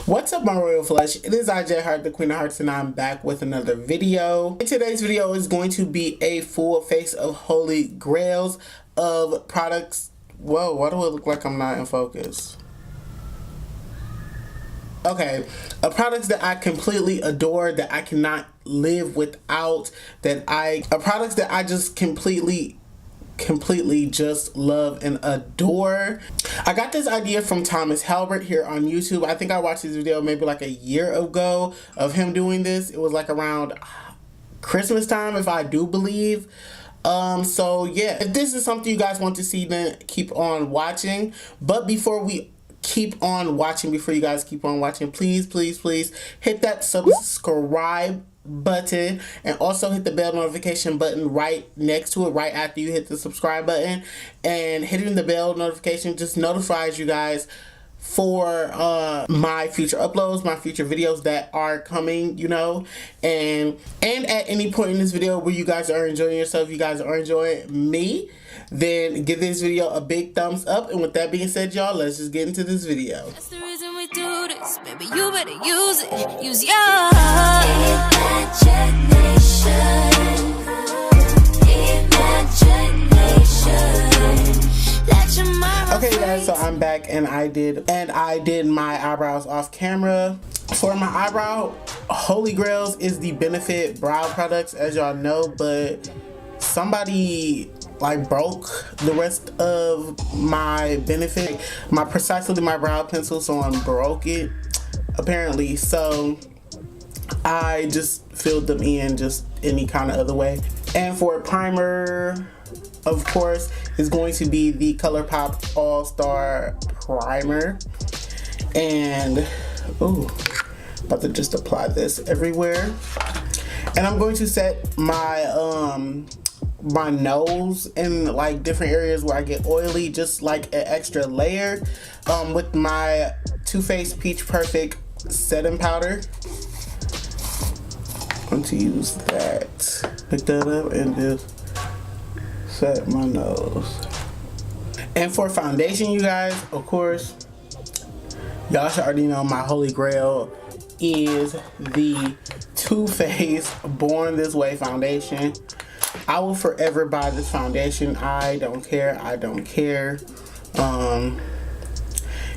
What's up, my royal flush? It is I, J Heart, the Queen of Hearts, and I'm back with another video. In today's video is going to be a full face of holy grails of products. Whoa, why do I look like I'm not in focus? Okay, products that I completely adore, that I cannot live without, products that I just completely just love and adore. I got this idea from Thomas Halbert here on YouTube. I think I watched this video maybe like a year ago of him doing this. It was like around Christmas time, if I do believe. So yeah, if this is something you guys want to see, then keep on watching. But before you guys keep on watching, please hit that subscribe button and also hit the bell notification button right next to it, right after you hit the subscribe button. And hitting the bell notification just notifies you guys for my future uploads, my future videos that are coming, you know. And at any point in this video where you guys are enjoying yourself, you guys are enjoying me, then give this video a big thumbs up. And with that being said, y'all, let's just get into this video. That's the reason we do this, baby. You better use it. Use your imagination. Okay, guys, so I'm back and I did my eyebrows off camera. For my eyebrow, Holy Grails is the Benefit brow products, as y'all know, but somebody like broke the rest of my Benefit, precisely my brow pencil, someone broke it apparently, so I just filled them in just any kind of other way. And for a primer, of course, is going to be the ColourPop All-Star Primer. And ooh, about to just apply this everywhere. And I'm going to set my my nose in like different areas where I get oily, just like an extra layer, with my Too Faced Peach Perfect setting powder. I'm going to use that. Pick that up and just set my nose. And for foundation, you guys, of course, y'all should already know my holy grail is the Too Faced Born This Way foundation. I will forever buy this foundation. I don't care.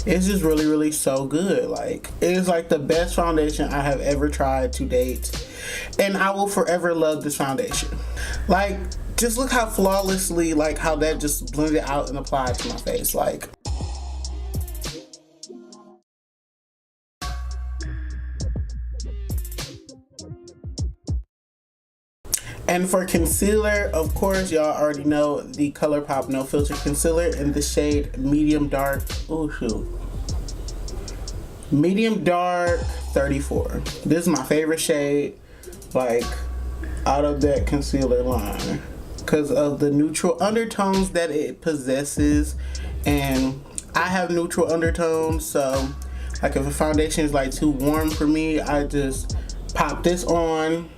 It's just really so good. Like, it is like the best foundation I have ever tried to date, and I will forever love this foundation. Like, just look how flawlessly, like, how that just blended out and applied to my face. Like, and for concealer, of course, y'all already know the ColourPop No Filter Concealer in the shade Medium Dark. Oh shoot. Medium Dark 34. This is my favorite shade, like, out of that concealer line, because of the neutral undertones that it possesses. And I have neutral undertones, so like if a foundation is like too warm for me, I just pop this on.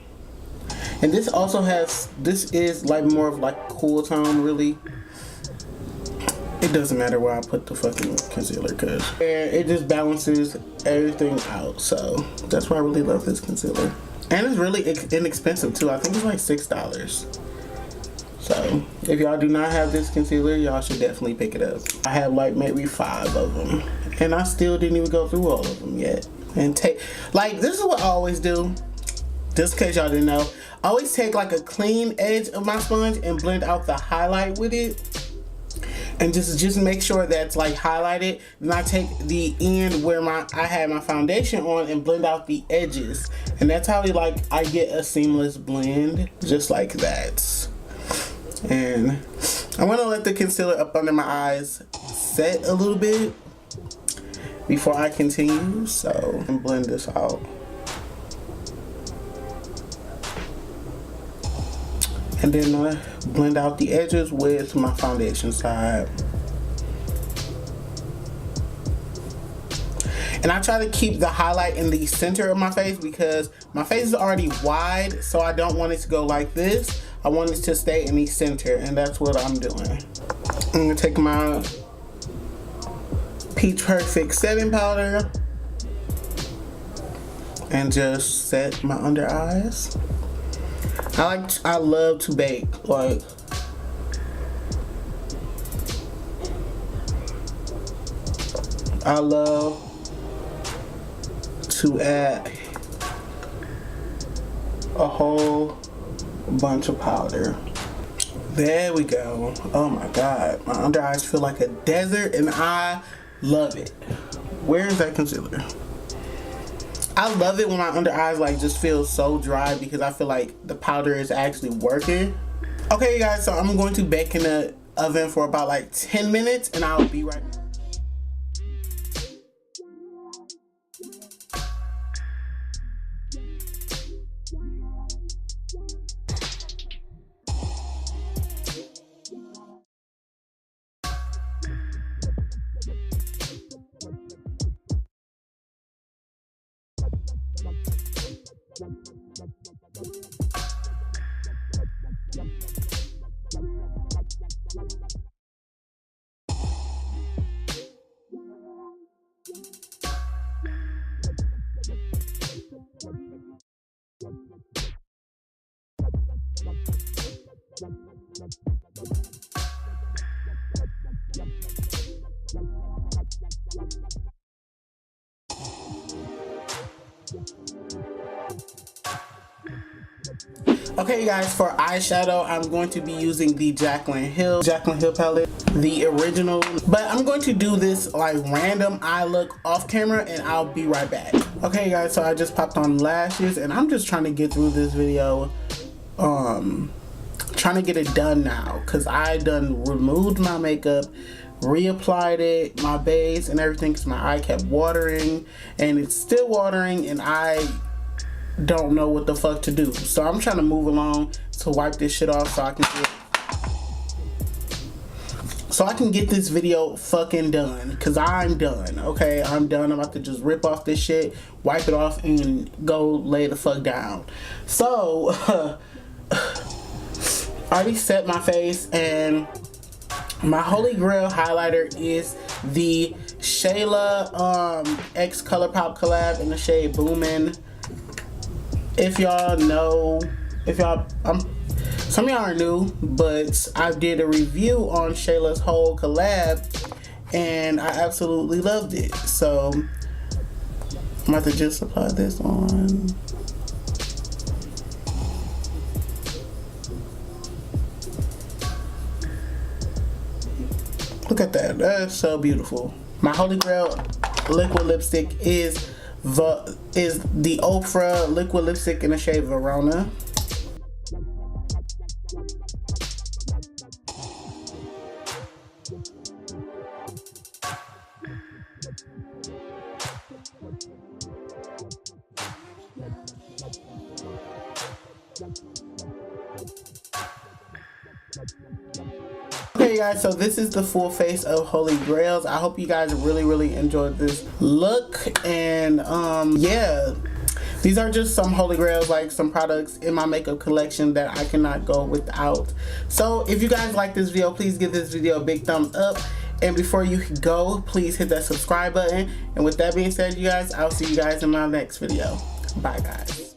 And this also has, this is like more of like cool tone, really. It doesn't matter where I put the fucking concealer, because it just balances everything out. So that's why I really love this concealer. And it's really inexpensive too. I think it's like $6. So if y'all do not have this concealer, y'all should definitely pick it up. I have like maybe 5 of them, and I still didn't even go through all of them yet. And take, like, this is what I always do, just in case y'all didn't know. I always take like a clean edge of my sponge and blend out the highlight with it, and just make sure that's like highlighted. Then I take the end where I had my foundation on and blend out the edges, and that's how I get a seamless blend, just like that. And I'm gonna let the concealer up under my eyes set a little bit before I continue, so and blend this out. And then blend out the edges with my foundation side. And I try to keep the highlight in the center of my face, because my face is already wide, so I don't want it to go like this. I want it to stay in the center, and that's what I'm doing. I'm gonna take my Peach Perfect setting powder and just set my under eyes. I love to bake. Like, I love to add a whole bunch of powder. There we go. Oh my god, my under eyes feel like a desert and I love it. Where is that concealer? I love it when my under eyes like just feel so dry because I feel like the powder is actually working. Okay, you guys, so I'm going to bake in the oven for about like 10 minutes and I'll be right back. Okay, you guys, for eyeshadow, I'm going to be using the Jaclyn Hill palette, the original. But I'm going to do this like random eye look off camera and I'll be right back. Okay, guys, so I just popped on lashes and I'm just trying to get through this video. Trying to get it done now because I done removed my makeup, reapplied it, my base and everything because my eye kept watering and it's still watering and I don't know what the fuck to do. So I'm trying to move along to wipe this shit off so I can get this video fucking done because I'm done. Okay, I'm done. I'm about to just rip off this shit, wipe it off and go lay the fuck down. So I already set my face and my holy grail highlighter is the Shayla X ColourPop collab in the shade Boomin'. If y'all know, some of y'all are new, but I did a review on Shayla's whole collab and I absolutely loved it. So I'm about to just apply this on. Look at that, that's so beautiful. My holy grail liquid lipstick is the Oprah liquid lipstick in the shade Verona. Okay guys, so this is the full face of Holy Grails. I hope you guys really enjoyed this look and yeah, these are just some Holy Grails, like some products in my makeup collection that I cannot go without. So if you guys like this video, please give this video a big thumbs up, and before you go, please hit that subscribe button. And with that being said, you guys, I'll see you guys in my next video. Bye guys.